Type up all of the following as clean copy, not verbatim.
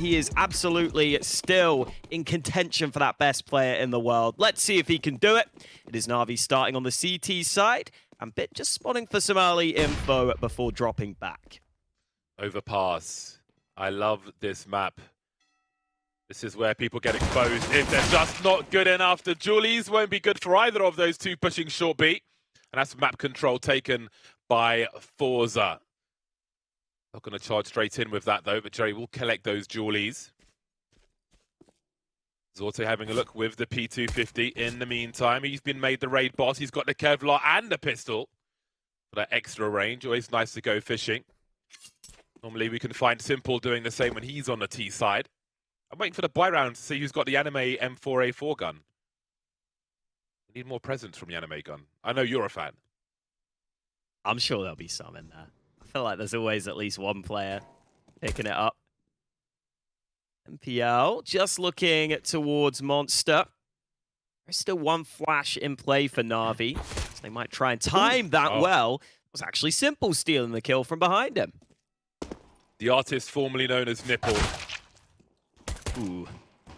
he is absolutely still in contention for that best player in the world. Let's see if he can do it. It is NaVi starting on the CT side, and Bit just spotting for some early info before dropping back. Overpass. I love this map. This is where people get exposed if they're just not good enough. The Julies won't be good for either of those two pushing short beat. And that's map control taken by FORZE. Not going to charge straight in with that though, but Jerry will collect those Julies. Zorte having a look with the P250 in the meantime. He's been made the raid boss. He's got the Kevlar and the pistol for that extra range. Always nice to go fishing. Normally we can find Simple doing the same when he's on the T side. I'm waiting for the buy round to see who's got the anime M4A4 gun. We need more presents from the anime gun. I know you're a fan. I'm sure there'll be some in there. I feel like there's always at least one player picking it up. MPL just looking towards Monster. There's still one flash in play for NaVi. So they might try and time that well. It was actually Simple stealing the kill from behind him. The artist formerly known as Nipple. Ooh.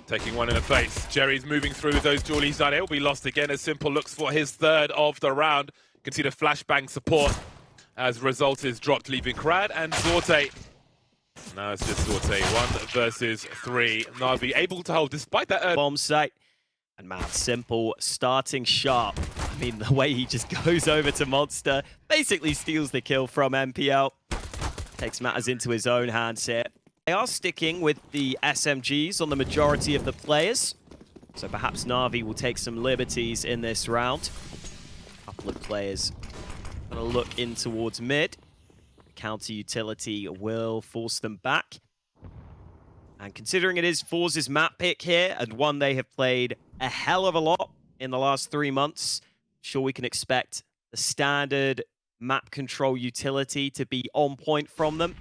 Taking one in the face. Jerry's moving through those Julies. It will be lost again as Simple looks for his third of the round. You can see the flashbang support as result is dropped, leaving Krad and Zorte. Now it's just Zorte, 1 versus 3. NaVi able to hold despite that bomb site. And man, Simple starting sharp. I mean, the way he just goes over to Monster, basically steals the kill from MPL. Takes matters into his own hands here. They are sticking with the SMGs on the majority of the players. So perhaps NaVi will take some liberties in this round. A couple of players going to look in towards mid. Counter utility will force them back. And considering it is FORZE's map pick here, and one they have played a hell of a lot in the last 3 months, sure we can expect the standard map control utility to be on point from them.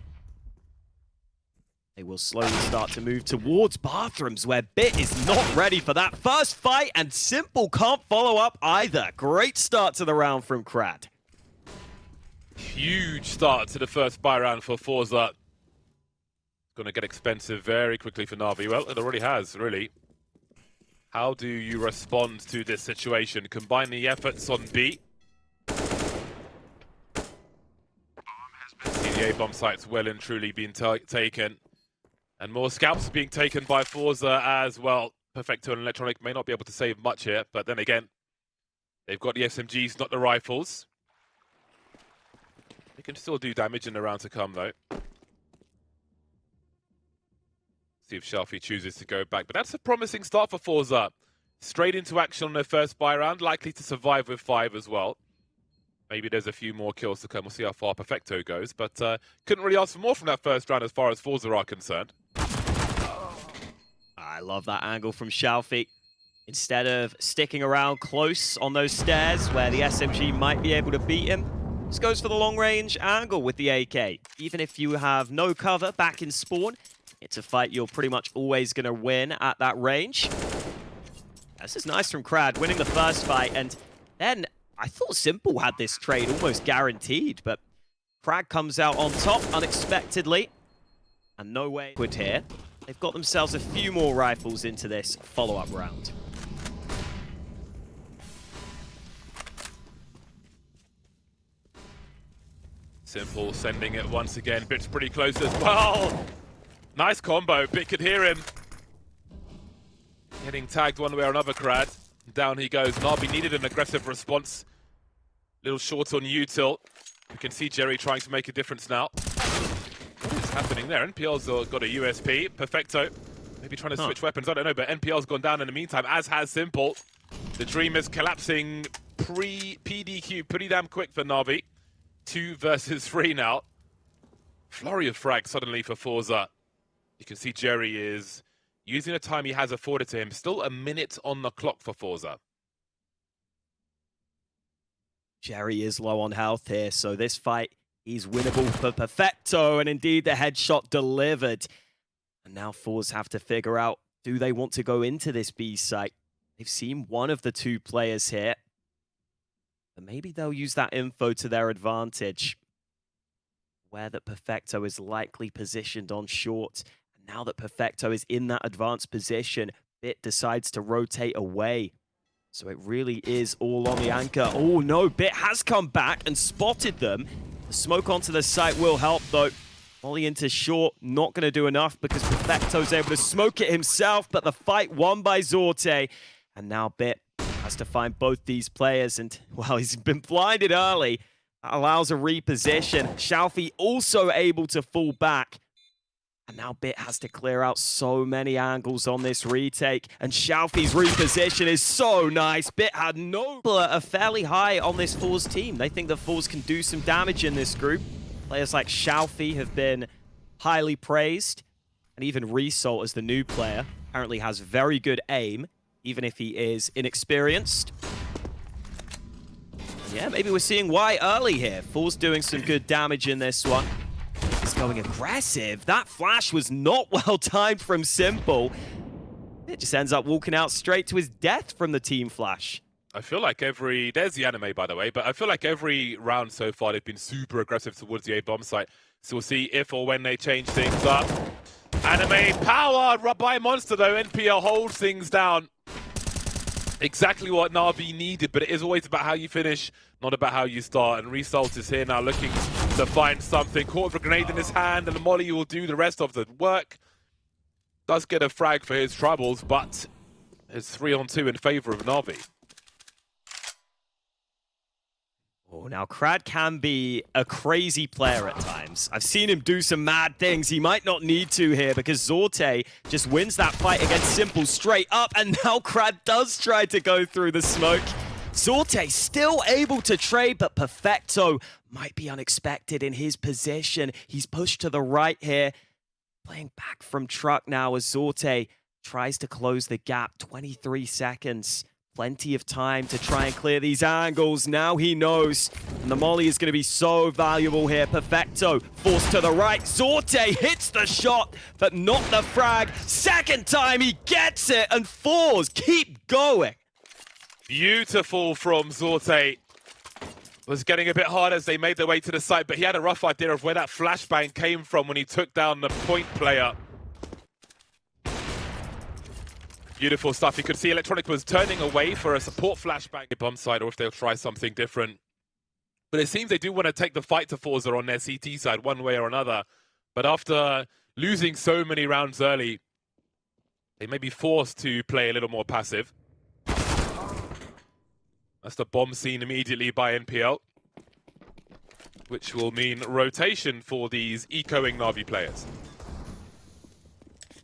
They will slowly start to move towards bathrooms, where Bit is not ready for that first fight, and Simple can't follow up either. Great start to the round from Krad. huge start to the first buy round for FORZE. Going to get expensive very quickly for NaVi. Well, it already has, really. How do you respond to this situation? Combine the efforts on B. The A-bomb site's well and truly been taken. And more scalps being taken by FORZE as well. Perfecto and Electronic may not be able to save much here, but then again, they've got the SMGs, not the rifles. They can still do damage in the round to come, though. See if Shelfie chooses to go back. But that's a promising start for FORZE. Straight into action on their first buy round, likely to survive with 5 as well. Maybe there's a few more kills to come. We'll see how far Perfecto goes. But couldn't really ask for more from that first round as far as FORZE are concerned. I love that angle from Shelfie. Instead of sticking around close on those stairs where the SMG might be able to beat him, just goes for the long-range angle with the AK. Even if you have no cover back in spawn, it's a fight you're pretty much always going to win at that range. This is nice from Krad, winning the first fight, and then I thought Simple had this trade almost guaranteed, but Krad comes out on top unexpectedly, and no way quit here. They've got themselves a few more rifles into this follow-up round. Simple sending it once again. Bit's pretty close as well. Nice combo. Bit could hear him. Getting tagged one way or another, Krad. Down he goes. NaVi needed an aggressive response. Little short on util. You can see Jerry trying to make a difference now. What is happening there? NPL's got a USP. Perfecto. Maybe trying to switch weapons. I don't know, but NPL's gone down in the meantime, as has Simple. The Dream is collapsing pre-PDQ pretty damn quick for NaVi. 2 versus 3 now. Flurry of frags suddenly for FORZE. You can see Jerry is using the time he has afforded to him. Still a minute on the clock for FORZE. Jerry is low on health here, so this fight is winnable for Perfecto, and indeed the headshot delivered. And now FORZE have to figure out, do they want to go into this B site? They've seen one of the 2 players here. But maybe they'll use that info to their advantage. Where that Perfecto is likely positioned on short. Now that Perfecto is in that advanced position, Bit decides to rotate away. So it really is all on the anchor. Oh no, Bit has come back and spotted them. The smoke onto the site will help though. Molly into short, not going to do enough because Perfecto's able to smoke it himself, but the fight won by Zorte. And now Bit has to find both these players, and well, he's been blinded early. That allows a reposition. Xiaofi also able to fall back. And now Bit has to clear out so many angles on this retake. And Xiaofi's reposition is so nice. Bit had are fairly high on this FORZE team. They think that FORZE can do some damage in this group. Players like Xiaofi have been highly praised. And even Result, as the new player, apparently has very good aim, even if he is inexperienced. Yeah, maybe we're seeing why early here. FORZE doing some good damage in this one. He's going aggressive. That flash was not well timed from Simple. It just ends up walking out straight to his death from the team flash. I feel like there's the anime, by the way, but I feel like every round so far they've been super aggressive towards the A bomb site. So we'll see if or when they change things up. Anime powered by Monster though. NPL holds things down. Exactly what NaVi needed, but it is always about how you finish, not about how you start. And Result is here now looking to find something. Caught with a grenade in his hand, and Molly will do the rest of the work. Does get a frag for his troubles, but it's 3-on-2 in favor of NaVi. Oh, now Krad can be a crazy player at times. I've seen him do some mad things. He might not need to here because Zorte just wins that fight against Simple straight up, and now Krad does try to go through the smoke. Zorte still able to trade, but Perfecto might be unexpected in his position. He's pushed to the right here. Playing back from truck now as Zorte tries to close the gap. 23 seconds. Plenty of time to try and clear these angles. Now he knows. And the molly is going to be so valuable here. Perfecto forced to the right. Zorte hits the shot, but not the frag. Second time he gets it, and FORZE keep going. Beautiful from Zorte. Was getting a bit hard as they made their way to the site, but he had a rough idea of where that flashbang came from when he took down the point player. Beautiful stuff. You could see Electronic was turning away for a support flashbang bomb side, or if they'll try something different. But it seems they do want to take the fight to FORZE on their CT side one way or another. But after losing so many rounds early, they may be forced to play a little more passive. That's the bomb seen immediately by NPL, which will mean rotation for these echoing NaVi players.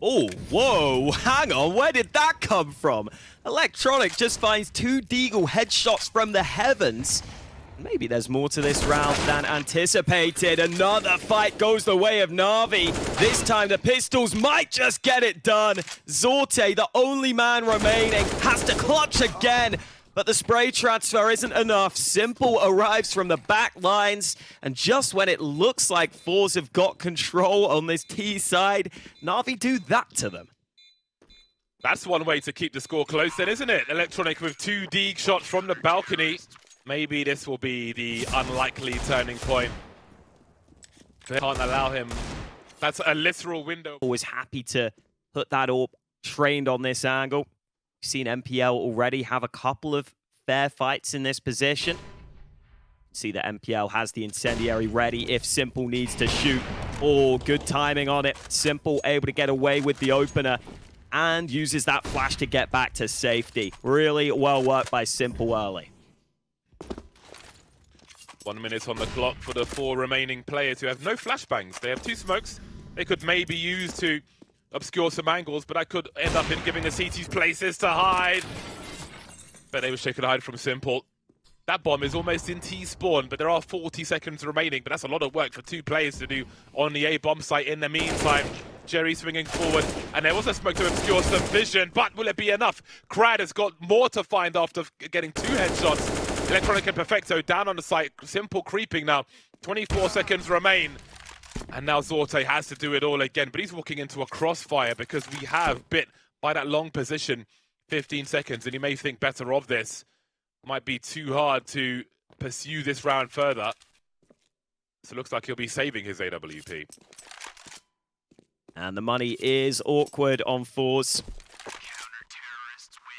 Oh, whoa, hang on, where did that come from? Electronic just finds 2 Deagle headshots from the heavens. Maybe there's more to this round than anticipated. Another fight goes the way of NaVi. This time the pistols might just get it done. Zorte, the only man remaining, has to clutch again. But the spray transfer isn't enough. Simple arrives from the back lines, and just when it looks like FORZE have got control on this T side, NaVi do that to them. That's one way to keep the score close then, isn't it? Electronic with 2 Deag shots from the balcony. Maybe this will be the unlikely turning point. They can't allow him. That's a literal window. Always happy to put that up, trained on this angle. We've seen MPL already have a couple of fair fights in this position. See that MPL has the incendiary ready if Simple needs to shoot. Oh, good timing on it. Simple able to get away with the opener and uses that flash to get back to safety. Really well worked by Simple early. 1 minute on the clock for the 4 remaining players who have no flashbangs. They have 2 smokes they could maybe use to obscure some angles, but that could end up in giving the CTs places to hide. But they wish they could hide from Simple. That bomb is almost in T-spawn, but there are 40 seconds remaining, but that's a lot of work for 2 players to do on the A bomb site in the meantime. Jerry swinging forward, and there was a smoke to obscure some vision, but will it be enough? Krad has got more to find after getting 2 headshots. Electronic and Perfecto down on the site. Simple creeping now. 24 seconds remain. And now Zorte has to do it all again, but he's walking into a crossfire because we have Bit by that long position, 15 seconds, and he may think better of this. Might be too hard to pursue this round further. So it looks like he'll be saving his AWP. And the money is awkward on FORZE.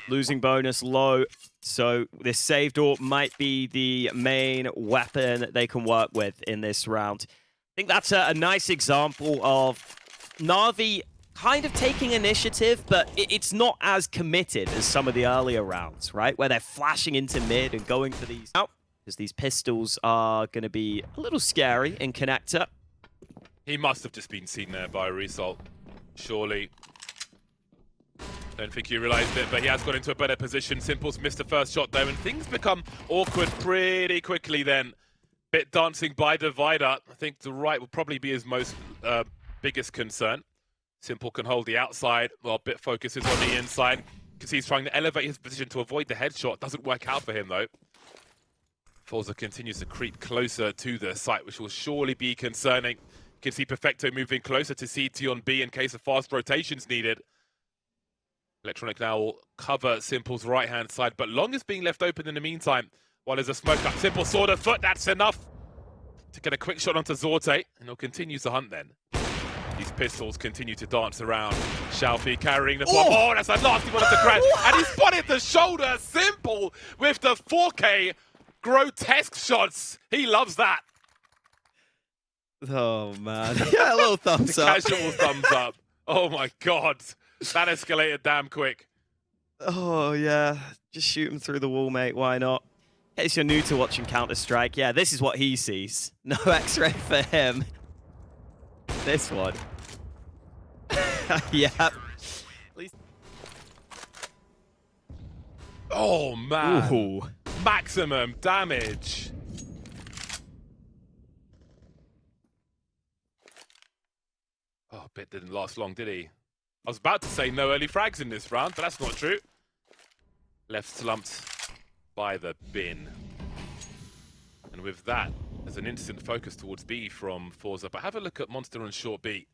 Losing bonus low. So this save door might be the main weapon that they can work with in this round. I think that's a nice example of Na'Vi kind of taking initiative, but it's not as committed as some of the earlier rounds, right? Where they're flashing into mid and going for these out. Because these pistols are going to be a little scary in connector. He must have just been seen there by a result, surely. Don't think he realized it, but he has got into a better position. Simple's missed the first shot though, and things become awkward pretty quickly then. Bit dancing by Divider. I think the right will probably be his most biggest concern. Simple can hold the outside, while Bit focuses on the inside, because he's trying to elevate his position to avoid the headshot. Doesn't work out for him though. FORZE continues to creep closer to the site, which will surely be concerning. You can see Perfecto moving closer to CT on B in case of fast rotations needed. Electronic now will cover Simple's right-hand side, but Long is being left open in the meantime while there's a smoke up. Simple sword of foot, that's enough to get a quick shot onto Zorte, and he'll continue to hunt then. These pistols continue to dance around. Shalfie carrying the bomb. Oh, that's a nasty one at the crash. And he spotted the shoulder. Simple with the 4K grotesque shots. He loves that. Oh, man. Yeah, a little thumbs up. Casual thumbs up. Oh, my God. That escalated damn quick. Oh, yeah. Just shoot him through the wall, mate. Why not? In case you're new to watching Counter-Strike, yeah, this is what he sees. No X-ray for him. This one. Yeah. At least... Oh, man. Ooh. Maximum damage. Oh, Bit didn't last long, did he? I was about to say no early frags in this round, but that's not true. Left slumped by the bin. And with that, there's an instant focus towards B from FORZE. But have a look at Monster on short B.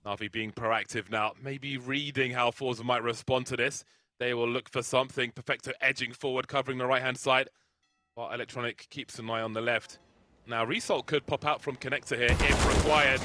Na'Vi being proactive now, maybe reading how FORZE might respond to this. They will look for something. Perfecto edging forward, covering the right-hand side, while Electronic keeps an eye on the left. Now, Result could pop out from connector here if required.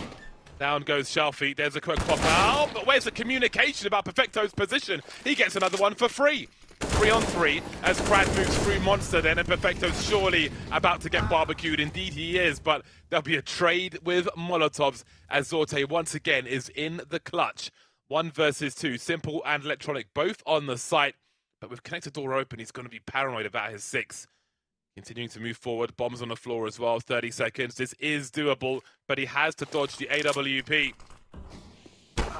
Down goes Shalfie. There's a quick pop out. But where's the communication about Perfecto's position? He gets another one for free. 3 on 3 as Crad moves through Monster then, and Perfecto's surely about to get barbecued. Indeed he is, but there'll be a trade with Molotovs as Zorte once again is in the clutch. 1 versus 2. Simple and Electronic both on the site, but with connector door open, he's going to be paranoid about his 6. Continuing to move forward, bombs on the floor as well, 30 seconds. This is doable, but he has to dodge the AWP.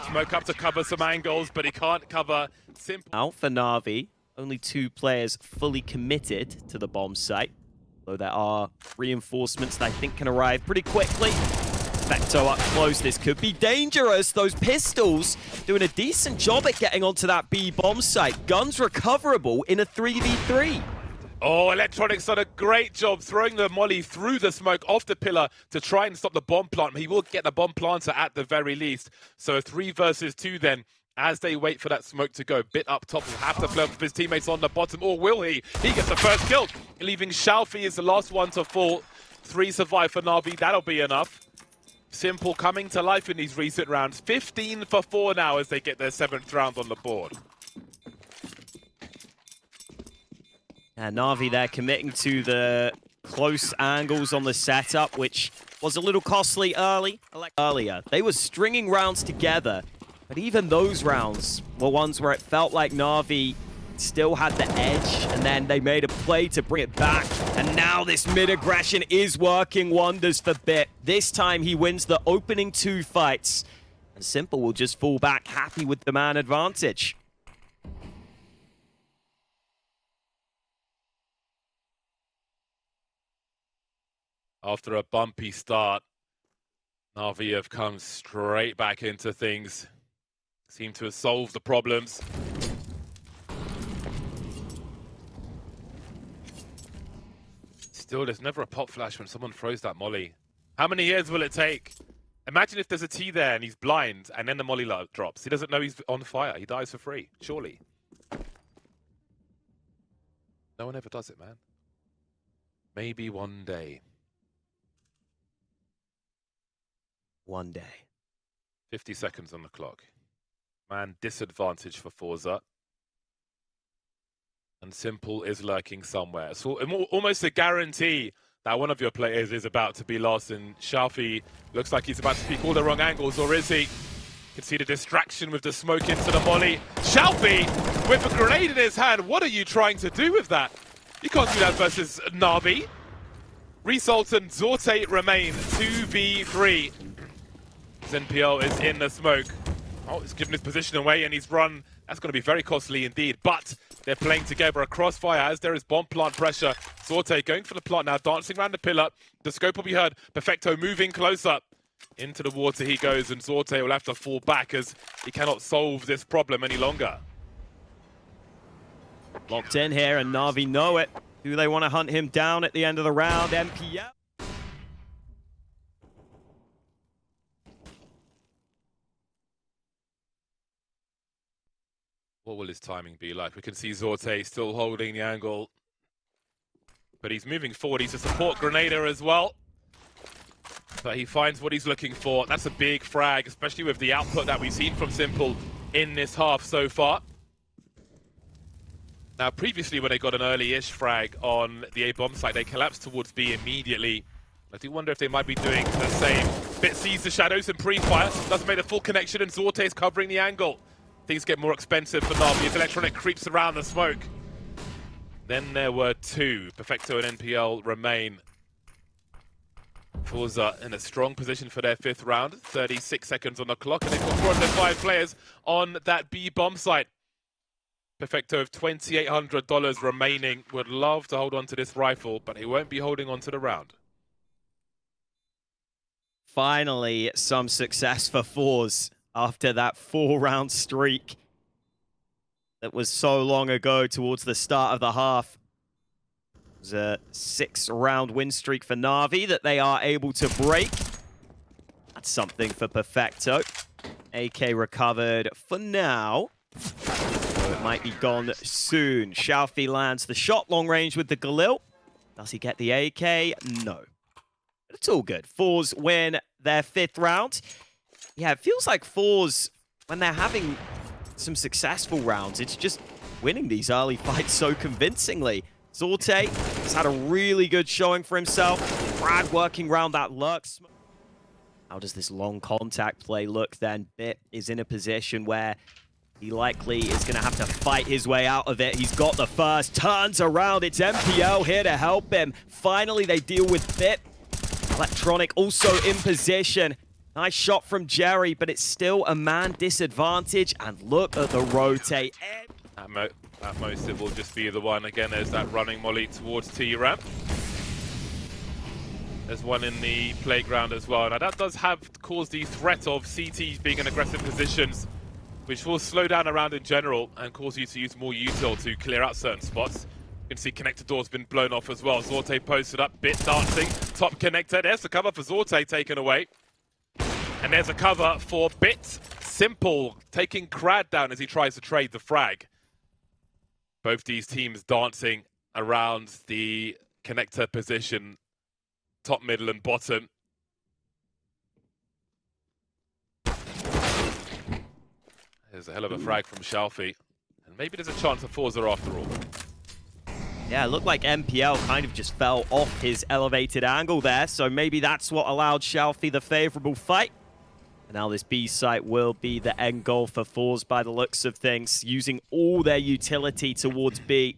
Smoke up to cover some angles, but he can't cover Simple. Out for Na'Vi, only 2 players fully committed to the bomb site, though there are reinforcements that I think can arrive pretty quickly. Perfecto up close, this could be dangerous. Those pistols doing a decent job at getting onto that B bomb site. Guns recoverable in a 3v3. Oh, Electronic's done a great job throwing the molly through the smoke off the pillar to try and stop the bomb plant. He will get the bomb planter at the very least. So a 3 versus 2 then, as they wait for that smoke to go. Bit up top will have to flirt with his teammates on the bottom, or will he? He gets the first kill, leaving Shalfie as the last one to fall. 3 survive for Na'Vi, that'll be enough. Simple coming to life in these recent rounds. 15 for 4 now as they get their 7th round on the board. And Na'Vi there committing to the close angles on the setup, which was a little costly earlier. They were stringing rounds together, but even those rounds were ones where it felt like Na'Vi still had the edge, and then they made a play to bring it back. And now this mid-aggression is working wonders for Bit. This time he wins the opening 2 fights, and Simple will just fall back happy with the man advantage. After a bumpy start, Na'Vi have come straight back into things. Seem to have solved the problems. Still, there's never a pop flash when someone throws that molly. How many years will it take? Imagine if there's a T there and he's blind and then the molly drops. He doesn't know he's on fire. He dies for free, surely. No one ever does it, man. Maybe one day. One day. 50 seconds on the clock. Man, disadvantage for FORZE. And Simple is lurking somewhere. So almost a guarantee that one of your players is about to be lost, and Shalfi looks like he's about to peek all the wrong angles, or is he? You can see the distraction with the smoke into the molly. Shalfi with a grenade in his hand. What are you trying to do with that? You can't do that versus NaVi. Result and Zorte remain 2v3. NPL is in the smoke. Oh, he's given his position away and he's run. That's going to be very costly indeed. But they're playing together. A crossfire as there is bomb plant pressure. Zorte going for the plant now, dancing around the pillar. The scope will be heard. Perfecto moving closer. Into the water he goes, and Zorte will have to fall back as he cannot solve this problem any longer. Locked in here, and NaVi know it. Do they want to hunt him down at the end of the round? MPL. What will his timing be like? We can see Zorte still holding the angle, but he's moving forward. He's a support grenader as well, but he finds what he's looking for. That's a big frag, especially with the output that we've seen from Simple in this half so far. Now, previously when they got an early-ish frag on the A bomb site, they collapsed towards B immediately. I do wonder if they might be doing the same. Bit sees the shadows and pre-fire, doesn't make a full connection, and Zorte is covering the angle. Things get more expensive for NaVi as Electronic creeps around the smoke. Then there were two. Perfecto and NPL remain. FORZE in a strong position for their fifth round. 36 seconds on the clock, and they've got 4 of their 5 players on that B bomb site. Perfecto with $2,800 remaining. Would love to hold on to this rifle, but he won't be holding on to the round. Finally, some success for FORZE after that 4-round streak that was so long ago towards the start of the half. It was a 6-round win streak for NaVi that they are able to break. That's something for Perfecto. AK recovered for now. So it might be gone soon. Shalfi lands the shot long range with the Galil. Does he get the AK? No. But it's all good. FORZE win their 5th round. Yeah, it feels like FORZE, when they're having some successful rounds, it's just winning these early fights so convincingly. Zorte has had a really good showing for himself. Brad working around that lurk. How does this long contact play look then? Bit is in a position where he likely is going to have to fight his way out of it. He's got the first, turns around. It's MPL here to help him. Finally, they deal with Bit. Electronic also in position. Nice shot from Jerry, but it's still a man disadvantage. And look at the rotate. At most, it will just be the one. Again, there's that running molly towards T-Ramp. There's one in the playground as well. Now, that does have caused the threat of CTs being in aggressive positions, which will slow down a round in general and cause you to use more util to clear out certain spots. You can see connector door's been blown off as well. Zorte posted up, Bit dancing, top connector. There's the cover for Zorte taken away. And there's a cover for Bit. Simple taking Crad down as he tries to trade the frag. Both these teams dancing around the connector position, top, middle, and bottom. There's a hell of a frag from Shalfi. And maybe there's a chance for FORZE after all. Yeah, it looked like MPL kind of just fell off his elevated angle there, so maybe that's what allowed Shalfi the favorable fight. And now this B site will be the end goal for FORZE by the looks of things, using all their utility towards B.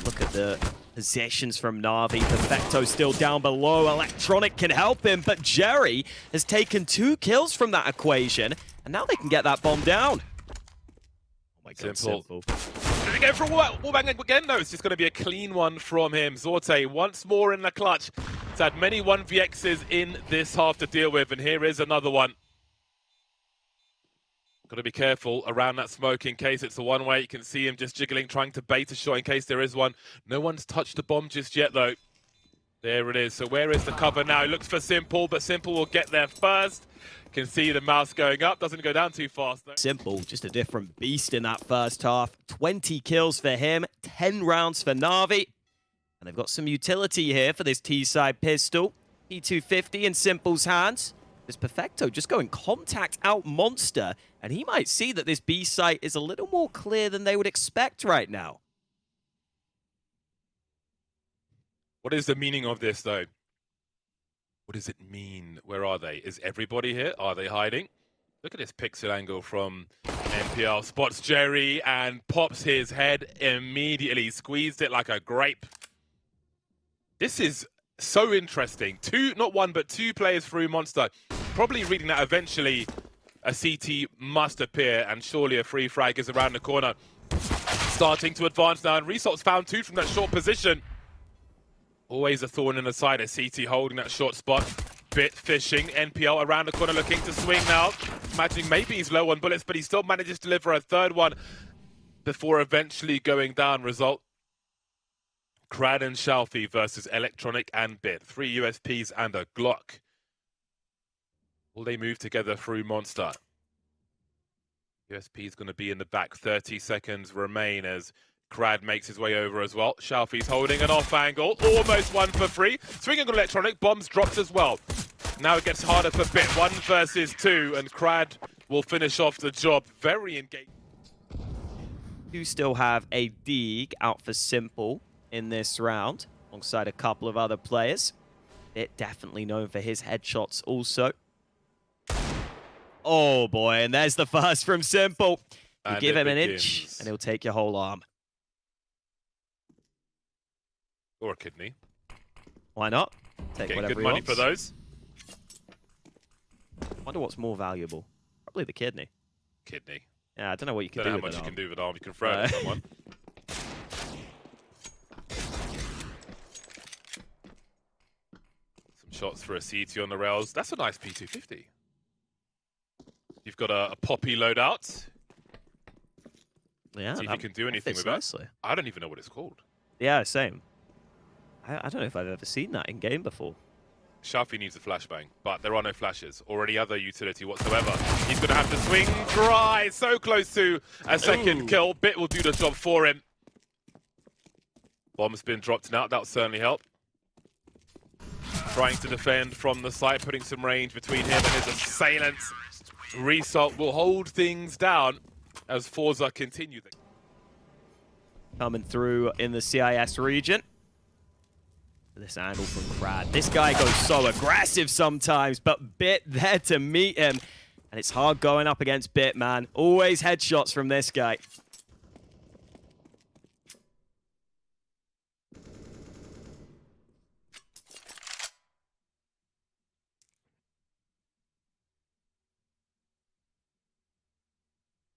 Look at the possessions from NaVi. Perfecto still down below. Electronic can help him, but Jerry has taken 2 kills from that equation, and now they can get that bomb down. Oh my God, Simple. Did he go for a wallbang again? No, it's just going to be a clean one from him. Zorte once more in the clutch. He's had many 1vx's in this half to deal with, and here is another one. Got to be careful around that smoke in case it's a one-way. You can see him just jiggling, trying to bait a shot in case there is one. No one's touched the bomb just yet, though. There it is. So where is the cover now? He looks for Simple, but Simple will get there first. You can see the mouse going up. Doesn't go down too fast, though. Simple, just a different beast in that first half. 20 kills for him, 10 rounds for NaVi. And they've got some utility here for this T-side pistol. P250 in Simple's hands. This Perfecto just going contact out Monster, and he might see that this B site is a little more clear than they would expect right now. What is the meaning of this, though? What does it mean? Where are they? Is everybody here? Are they hiding? Look at this pixel angle from NPL. Spots Jerry and pops his head immediately. Squeezed it like a grape. This is so interesting. Not one, but two players through Monster. Probably reading that eventually a CT must appear, and surely a free frag is around the corner. Starting to advance now, and Resalt's found two from that short position. Always a thorn in the side of CT holding that short spot. Bit fishing. NPL around the corner looking to swing now. Imagining maybe he's low on bullets, but he still manages to deliver a third one before eventually going down. Result: Crad and Shalfie versus Electronic and Bit. 3 USPs and a Glock. Will they move together through Monster? USP is going to be in the back. 30 seconds remain as Crad makes his way over as well. Shalfie's holding an off angle. Almost one for free. Swinging on Electronic. Bombs dropped as well. Now it gets harder for Bit. 1 versus 2. And Crad will finish off the job. Very engaged. You still have a Deeg out for Simple in this round, alongside a couple of other players. Bit definitely known for his headshots also. Oh boy, and there's the first from Simple. You give him an inch, and he'll take your whole arm. Or a kidney. Why not? Take Getting whatever good he money wants. for those. Wonder what's more valuable. Probably the kidney. Kidney. Yeah, I don't know what you can Don't do know how with much an you arm. can do with an arm. You can throw it at someone. Some shots for a CT on the rails. That's a nice P250. You've got a poppy loadout. Yeah, See if you can do anything fits with nicely. that. I don't even know what it's called. Yeah, same. I don't know if I've ever seen that in game before. Shalfie needs a flashbang, but there are no flashes or any other utility whatsoever. He's going to have to swing dry. So close to a second kill. Bit will do the job for him. Bomb's been dropped now. That'll certainly help. Trying to defend from the side, putting some range between him and his assailants. Result will hold things down as FORZE continue. Coming through in the CIS region. This angle from Crad. This guy goes so aggressive sometimes, but Bit there to meet him. And it's hard going up against Bit, man. Always headshots from this guy.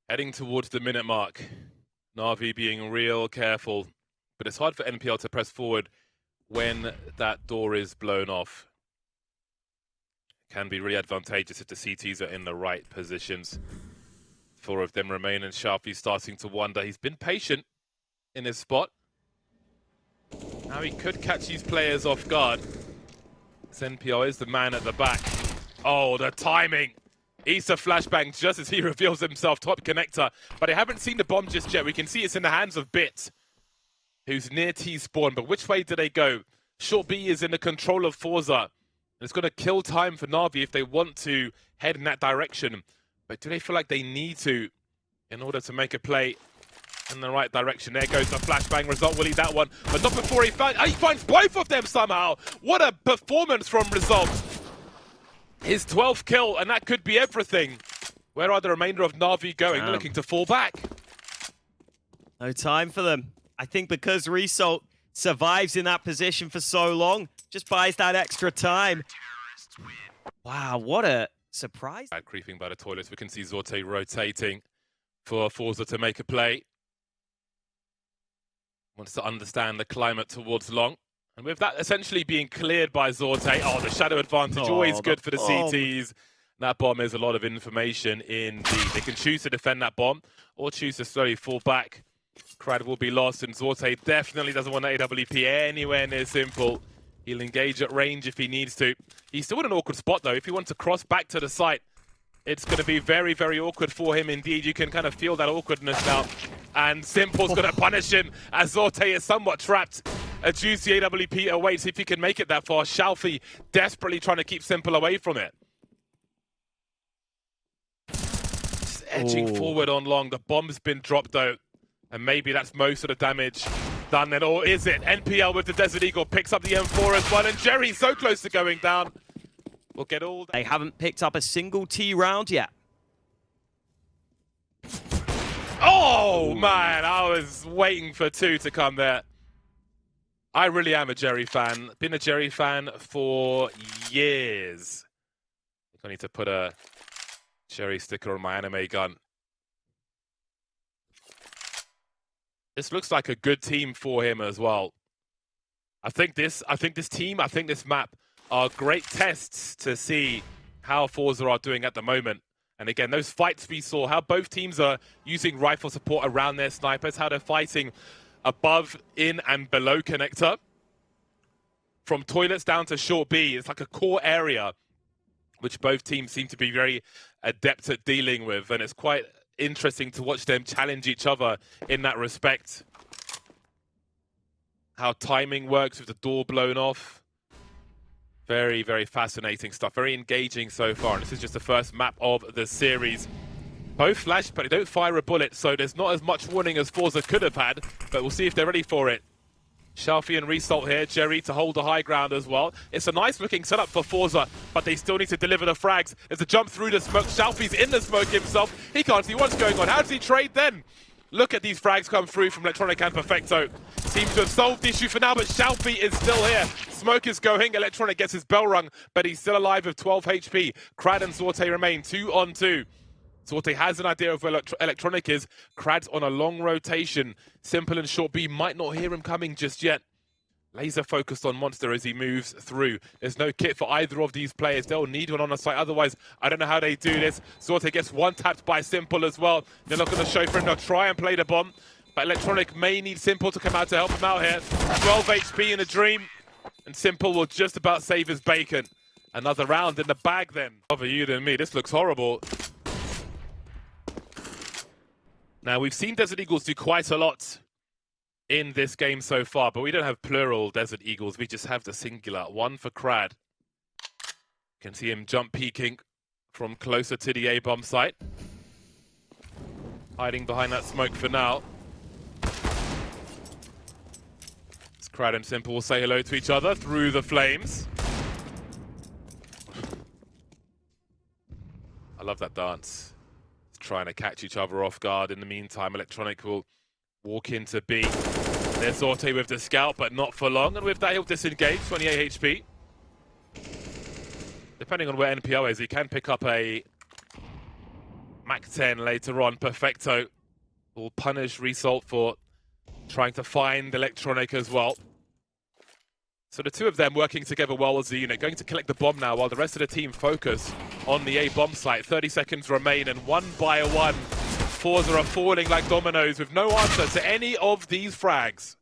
Heading towards the minute mark. NaVi being real careful. But it's hard for NPL to press forward when that door is blown off. Can be really advantageous if the CTs are in the right positions. 4 of them remain, and Sharpie's starting to wonder. He's been patient in his spot. Now he could catch these players off guard. NPL is the man at the back. Oh, the timing! Issa flashbang just as he reveals himself top connector. But I haven't seen the bomb just yet. We can see it's in the hands of Bit, who's near T-spawn. But which way do they go? Short B is in the control of FORZE. It's going to kill time for NaVi if they want to head in that direction. But do they feel like they need to in order to make a play in the right direction? There goes the flashbang. Result will eat that one. But not before he finds both of them somehow. What a performance from Result. His 12th kill, and that could be everything. Where are the remainder of NaVi going? They're looking to fall back. No time for them. I think because Result survives in that position for so long, just buys that extra time. Wow, what a surprise. Creeping by the toilets, we can see Zorte rotating for FORZE to make a play. Wants to understand the climate towards long. And with that essentially being cleared by Zorte, oh, the shadow advantage, always good for the CTs. That bomb is a lot of information indeed. They can choose to defend that bomb or choose to slowly fall back. Crad will be lost, and Zorte definitely doesn't want that AWP anywhere near Simple. He'll engage at range if he needs to. He's still in an awkward spot, though. If he wants to cross back to the site, it's going to be very, very awkward for him indeed. You can kind of feel that awkwardness now. And Simple's going to punish him as Zorte is somewhat trapped. A juicy AWP awaits if he can make it that far. Shalfie desperately trying to keep Simple away from it. edging forward on long. The bomb's been dropped though, and maybe that's most of the damage done then, or is it? NPL with the Desert Eagle picks up the M4 as well, and Jerry so close to going down. We'll get all. They haven't picked up a single T round yet. Oh man, I was waiting for two to come there. I really am a Jerry fan. Been a Jerry fan for years. I think I need to put a Jerry sticker on my anime gun. This looks like a good team for him as well. I think this map are great tests to see how FORZE are doing at the moment. And again, those fights we saw, how both teams are using rifle support around their snipers, how they're fighting above, in, and below connector. From toilets down to short B, it's like a core area which both teams seem to be very adept at dealing with. And it's quite interesting to watch them challenge each other in that respect. How timing works with the door blown off. Very, very fascinating stuff. Very engaging so far. And this is just the first map of the series. Both flash, but they don't fire a bullet, so there's not as much warning as FORZE could have had, but we'll see if they're ready for it. Shelfie and Result here, Jerry to hold the high ground as well. It's a nice looking setup for FORZE, but they still need to deliver the frags. There's a jump through the smoke. Shelfie's in the smoke himself. He can't see what's going on. How does he trade then? Look at these frags come through from Electronic and Perfecto. Seems to have solved the issue for now, but Shelfie is still here. Smoke is going. Electronic gets his bell rung, but he's still alive with 12 HP. Crad and Sorte remain 2 on 2. Sorte has an idea of where Electronic is. Crad's on a long rotation. Simple and Short B might not hear him coming just yet. Laser focused on Monster as he moves through. There's no kit for either of these players. They'll need one on the site. Otherwise, I don't know how they do this. Sorte gets one tapped by Simple as well. They're not going to show for him. They'll try and play the bomb. But Electronic may need Simple to come out to help him out here. 12 HP in a dream. And Simple will just about save his bacon. Another round in the bag then. Other you than me. This looks horrible. Now, we've seen Desert Eagles do quite a lot in this game so far, but we don't have plural Desert Eagles. We just have the singular. One for Crad. You can see him jump peeking from closer to the A-bomb site. Hiding behind that smoke for now. As Crad and Simple will say hello to each other through the flames. I love that dance. Trying to catch each other off guard. In the meantime, Electronic will walk into B. There's Sorte with the scout, but not for long. And with that, he'll disengage, 28 HP. Depending on where NPL is, he can pick up a Mac 10 later on. Perfecto will punish Result for trying to find Electronic as well. So the two of them working together well as a unit, going to collect the bomb now while the rest of the team focus on the A bomb site. 30 seconds remain, and one by one, FORZE are falling like dominoes with no answer to any of these frags.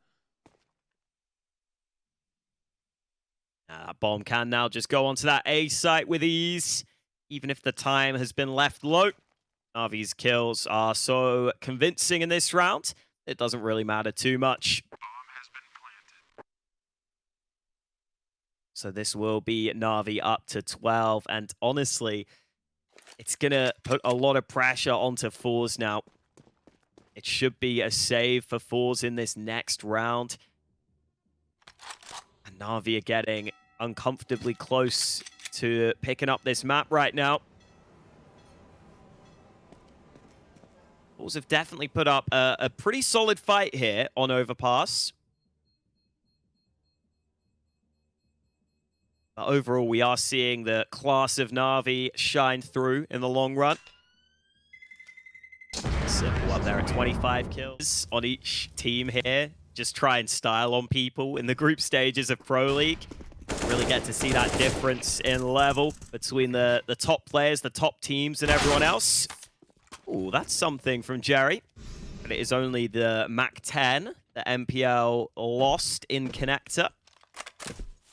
That bomb can now just go onto that A site with ease, even if the time has been left low. NaVi's kills are so convincing in this round, it doesn't really matter too much. So this will be NaVi up to 12, and honestly, it's going to put a lot of pressure onto FORZE now. It should be a save for FORZE in this next round. And NaVi are getting uncomfortably close to picking up this map right now. FORZE have definitely put up a pretty solid fight here on Overpass. But overall, we are seeing the class of NaVi shine through in the long run. Simple up there at 25 kills on each team here. Just try and style on people in the group stages of Pro League. Really get to see that difference in level between the top players, the top teams, and everyone else. Ooh, that's something from Jerry. But it is only the Mac 10 that MPL lost in Connector.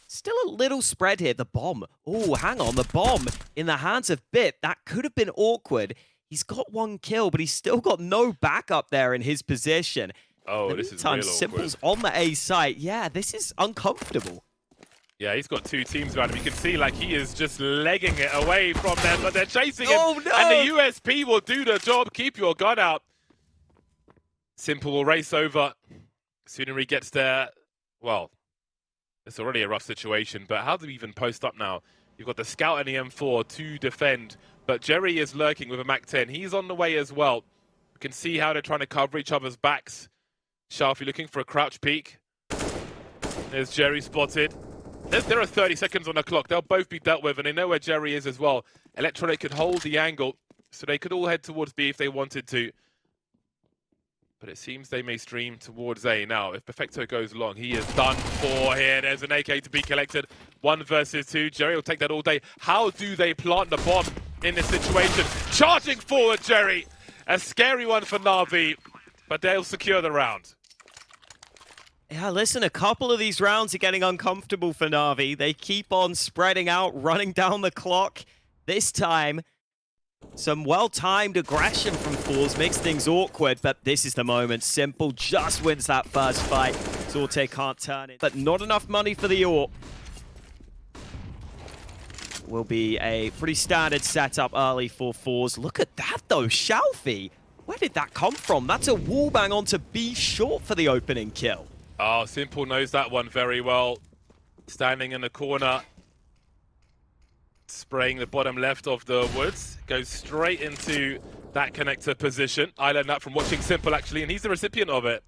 Still a little spread here. The bomb. Oh, hang on. The bomb in the hands of Bit. That could have been awkward. He's got one kill, but he's still got no backup there in his position. Oh, this is real awkward. Simple's on the A site. Yeah, this is uncomfortable. Yeah, he's got two teams around him. You can see like he is just legging it away from them, but they're chasing him. Oh, no. And the USP will do the job. Keep your gun out. Simple will race over. Sooner he gets there, well, it's already a rough situation, but how do we even post up now? You've got the Scout and the M4 to defend, but Jerry is lurking with a Mac-10. He's on the way as well. You can see how they're trying to cover each other's backs. Sharfy looking for a crouch peek. There's Jerry spotted. There are 30 seconds on the clock. They'll both be dealt with, and they know where Jerry is as well. Electronic could hold the angle, so they could all head towards B if they wanted to. But it seems they may stream towards A. Now, if Perfecto goes long, he is done for here. There's an AK to be collected. 1 versus 2. Jerry will take that all day. How do they plant the bomb in this situation? Charging forward, Jerry. A scary one for NaVi, but they'll secure the round. Yeah, listen, a couple of these rounds are getting uncomfortable for NaVi. They keep on spreading out, running down the clock. This time, some well-timed aggression from FORZE makes things awkward, but this is the moment. Simple just wins that first fight. Zorte can't turn it, but not enough money for the AWP. Will be a pretty standard setup early for FORZE. Look at that, though, Shalfie. Where did that come from? That's a wallbang onto B short for the opening kill. Oh, Simple knows that one very well. Standing in the corner. Spraying the bottom left of the woods. Goes straight into that connector position. I learned that from watching Simple, actually, and he's the recipient of it.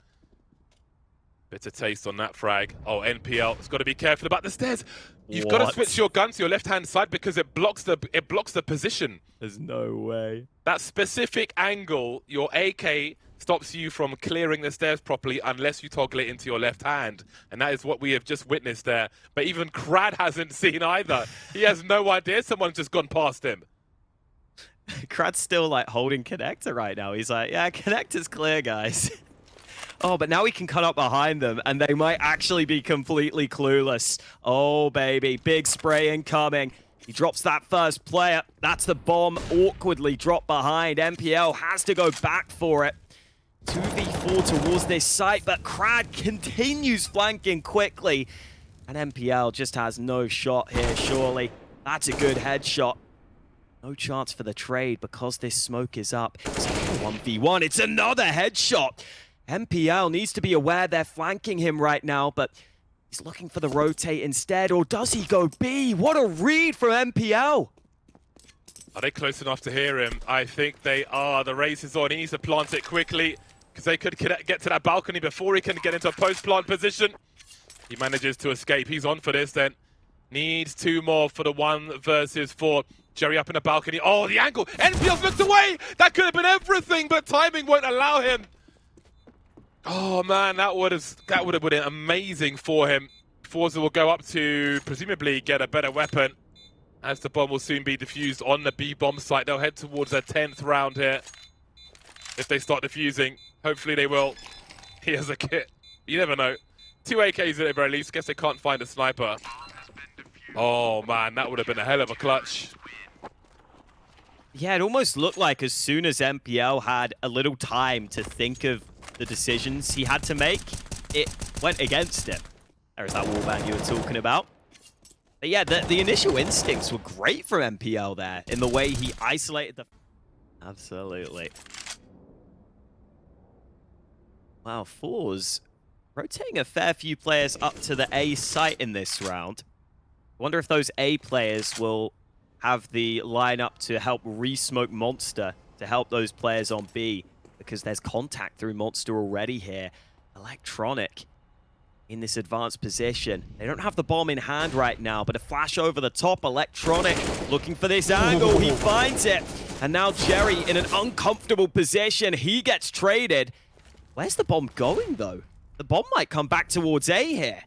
Bitter taste on that frag. Oh, NPL has got to be careful about the stairs. You've got to switch your gun to your left-hand side because it blocks the position. There's no way. That specific angle, your AK stops you from clearing the stairs properly unless you toggle it into your left hand. And that is what we have just witnessed there. But even Crad hasn't seen either. He has no idea someone's just gone past him. Crad's still like holding connector right now. He's like, yeah, connector's clear, guys. Oh, but now we can cut up behind them, and they might actually be completely clueless. Oh, baby, big spray incoming. He drops that first player. That's the bomb awkwardly dropped behind. MPL has to go back for it. 2v4 towards this site, but Crad continues flanking quickly. And MPL just has no shot here, surely. That's a good headshot. No chance for the trade because this smoke is up. It's a 1v1. It's another headshot. MPL needs to be aware they're flanking him right now, but he's looking for the rotate instead, or does he go B? What a read from MPL. Are they close enough to hear him? I think they are. The race is on. He needs to plant it quickly because they could get to that balcony before he can get into a post-plant position. He manages to escape. He's on for this then. Needs 2 more for the 1 versus 4. Jerry up in the balcony. Oh, the angle. NPL's looked away. That could have been everything, but timing won't allow him. Oh man, that would have been amazing for him. FORZE will go up to presumably get a better weapon as the bomb will soon be defused on the B bomb site. They'll head towards their 10th round here. If they start defusing, hopefully they will. He has a kit. You never know. 2 AKs at the very least. Guess they can't find a sniper. Oh man, that would have been a hell of a clutch. Yeah, it almost looked like as soon as MPL had a little time to think of the decisions he had to make, it went against him. There's that wallbang you were talking about. But yeah, the initial instincts were great from MPL there in the way he isolated the... Absolutely. Wow, FORZE rotating a fair few players up to the A site in this round. I wonder if those A players will have the lineup to help re-smoke Monster to help those players on B, because there's contact through Monster already here. Electronic in this advanced position. They don't have the bomb in hand right now, but a flash over the top. Electronic looking for this angle. He finds it. And now Jerry in an uncomfortable position. He gets traded. Where's the bomb going, though? The bomb might come back towards A here.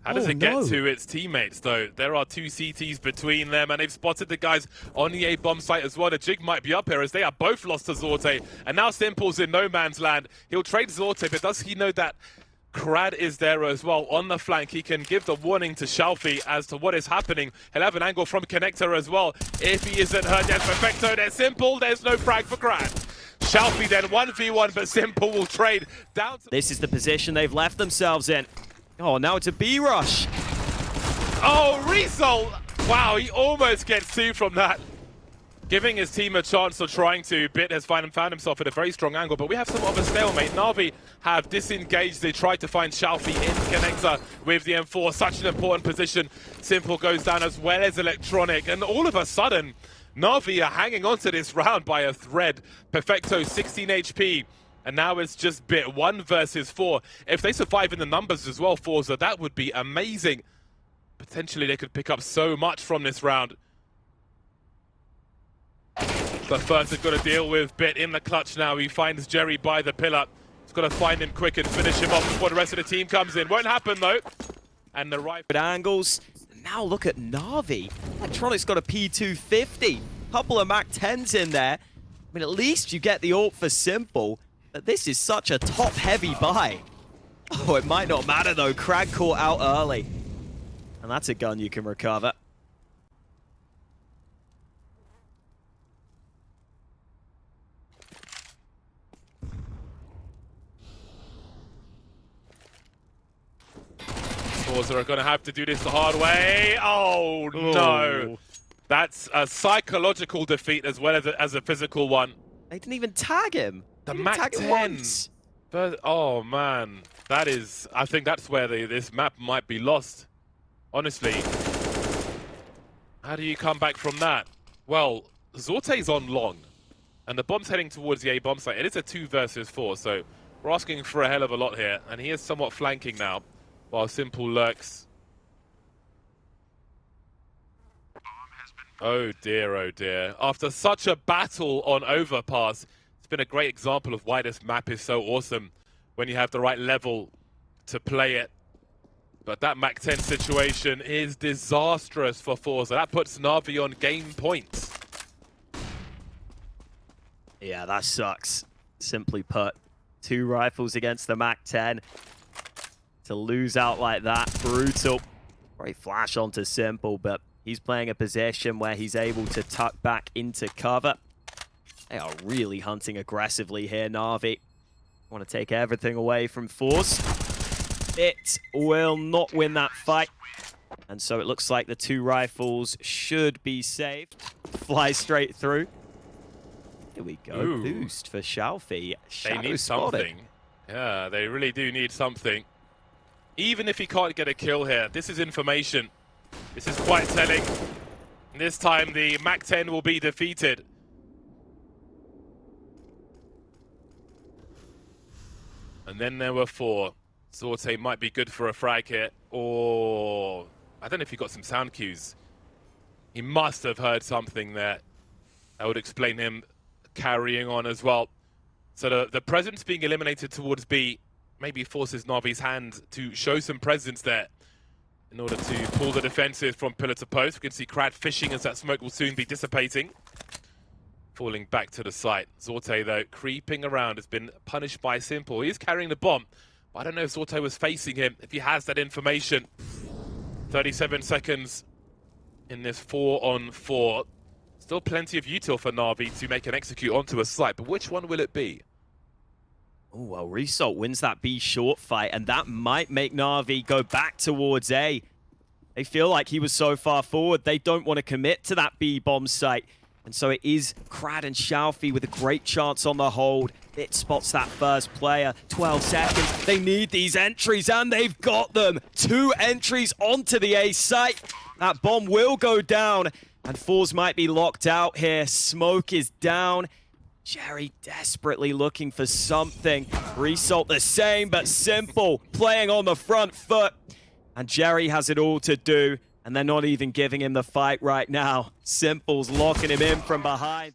How does it get to its teammates, though? There are 2 CTs between them, and they've spotted the guys on the A bomb site as well. The jig might be up here as they are both lost to Zorte. And now Simple's in no man's land. He'll trade Zorte, but does he know that Crad is there as well on the flank? He can give the warning to Shalfie as to what is happening. He'll have an angle from Connector as well. If he isn't hurt, there's Perfecto, there's Simple, there's no frag for Crad. Shalfie then 1v1, but Simple will trade down to... This is the position they've left themselves in. Oh, now it's a B rush. Oh, Result! Wow, he almost gets 2 from that. Giving his team a chance of trying to. Bit has found himself at a very strong angle, but we have somewhat of a stalemate. Navi have disengaged. They tried to find Shalfi in connector with the M4. Such an important position. Simple goes down as well as Electronic. And all of a sudden, Navi are hanging on to this round by a thread. Perfecto, 16 HP. And now it's just Bit 1 versus 4. If they survive in the numbers as well, FORZE, that would be amazing. Potentially they could pick up so much from this round. But first they've got to deal with Bit in the clutch now. He finds Jerry by the pillar. He's got to find him quick and finish him off before the rest of the team comes in. Won't happen though. And the right angles. Now look at Navi. Electronic's got a P250. Couple of Mac 10s in there. I mean, at least you get the ult for Simple. But this is such a top-heavy buy. Oh, it might not matter though. Crag caught out early. And that's a gun you can recover. FORZE are going to have to do this the hard way. Oh, no. That's a psychological defeat as well as a physical one. They didn't even tag him. The Mac 10. But, oh, man. That is... I think that's where this map might be lost. Honestly. How do you come back from that? Well, Zorte's on long. And the bomb's heading towards the A bomb site. It is a 2 versus 4, so we're asking for a hell of a lot here. And he is somewhat flanking now. While Simple lurks. Oh dear, oh dear. After such a battle on Overpass, it's been a great example of why this map is so awesome when you have the right level to play it. But that Mac 10 situation is disastrous for FORZE. That puts Navi on game points. Yeah, that sucks. Simply put. 2 rifles against the Mac 10. To lose out like that, brutal. Great flash onto Simple, but he's playing a position where he's able to tuck back into cover. They are really hunting aggressively here, Navi. Want to take everything away from FORZE. It will not win that fight. And so it looks like the 2 rifles should be saved. Fly straight through. Here we go. Ooh. Boost for Shalfi. They need something. Yeah, they really do need something. Even if he can't get a kill here, this is information. This is quite telling. And this time the Mac 10 will be defeated. And then there were 4. Zorte might be good for a frag here. Or I don't know if he got some sound cues. He must have heard something there. That would explain him carrying on as well. So the presence being eliminated towards B maybe forces Navi's hand to show some presence there in order to pull the defensive from pillar to post. We can see Krad fishing as that smoke will soon be dissipating. Falling back to the site. Zorte, though, creeping around, has been punished by Simple. He is carrying the bomb, but I don't know if Zorte was facing him, if he has that information. 37 seconds in this 4-on-4. Still plenty of util for Navi to make an execute onto a site, but which one will it be? Oh, well, Result wins that B short fight, and that might make Navi go back towards A. They feel like he was so far forward, they don't want to commit to that B bomb site. And so it is Krad and Shalfi with a great chance on the hold. It spots that first player. 12 seconds. They need these entries, and they've got them. 2 entries onto the A site. That bomb will go down, and FORZE might be locked out here. Smoke is down. Jerry desperately looking for something. Result the same, but Simple playing on the front foot. And Jerry has it all to do, and they're not even giving him the fight right now. Simple's locking him in from behind.